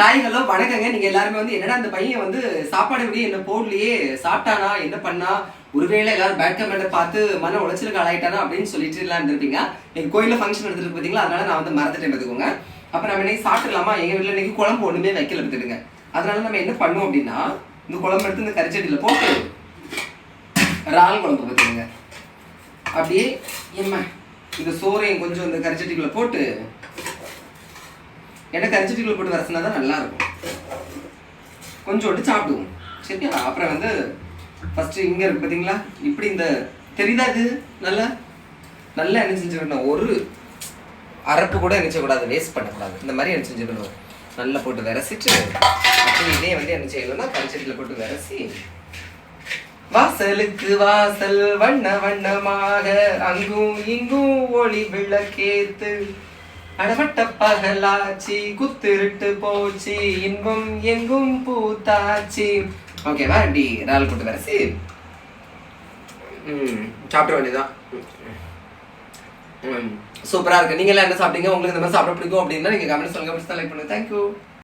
Hi hello வணக்கங்க. நீங்க எல்லாருமே வந்து என்னடா அந்த பையன் வந்து சாப்பாடு எப்படி என்ன போடலையே, சாப்பிட்டானா, என்ன பண்ணா, ஒருவேளை எல்லாரும் பேட் கமெண்ட்டை பார்த்து மன உளைச்சலுக்கு ஆளாயிட்டானா அப்படின்னு சொல்லிட்டு எல்லாம் இருந்திருப்பீங்க. எங்க கோயில்ல ஃபங்க்ஷன் எடுத்துட்டு பார்த்தீங்களா, அதனால நான் வந்து மறந்துட்டேன் பார்த்துக்கோங்க. அப்ப நம்ம இன்னைக்கு சாப்பிடலாமா, எங்க வீட்டுல இன்னைக்கு குழம்பு ஒண்ணுமே வைக்கல பார்த்துடுங்க. அதனால நம்ம என்ன பண்ணுவோம் அப்படின்னா, இந்த குழம்பு எடுத்து இந்த கறிச்சட்டியில போட்டு இறால் குழம்பு பார்த்துடுங்க. அப்படியே இந்த சோறையும் கொஞ்சம் இந்த கறிச்சட்டிக்குள்ள போட்டு எனக்கு கறிச்சட்டிக்குள்ள போட்டு வரசினா தான் நல்லா இருக்கும். கொஞ்சோண்டு சாப்பிடுவோம் சரியா. அப்புறம் வந்து ஃபர்ஸ்ட் இங்க இருக்கு பார்த்தீங்களா, இப்படி இந்த தெரியுதா, இது நல்லா நல்லா என்ன செஞ்சுக்கணும், ஒரு அரப்பு கூட என்ன செய்யக்கூடாது, வேஸ்ட் பண்ணக்கூடாது. இந்த மாதிரி என்ன செஞ்சுக்கணும், நல்லா போட்டு விரசிட்டு அப்படி இதே வந்து என்ன செய்யணும்னா கறிச்சட்டியில் போட்டு விரசி வாசலுக்கு வாசல் வண்ண வண்ணமாக அங்கும் இங்கும் ஒளி விளக்கேத்து அடவட்ட பகலாச்சி குத்திருட்டு போச்சு இன்பம் எங்கும் பூத்தாச்சு. ஓகேவா, இப்படி இறால் போட்டு வரைசி சாப்பிட வேண்டியதான். சூப்பரா இருக்கு. நீங்க எல்லாம் என்ன சாப்பிட்டீங்க, உங்களுக்கு இந்த மாதிரி சாப்பிட பிடிக்கும் அப்படின்னா நீங்க கமெண்ட் சொல்லுங்க, லைக் பண்ணுங்க. தேங்க்யூ.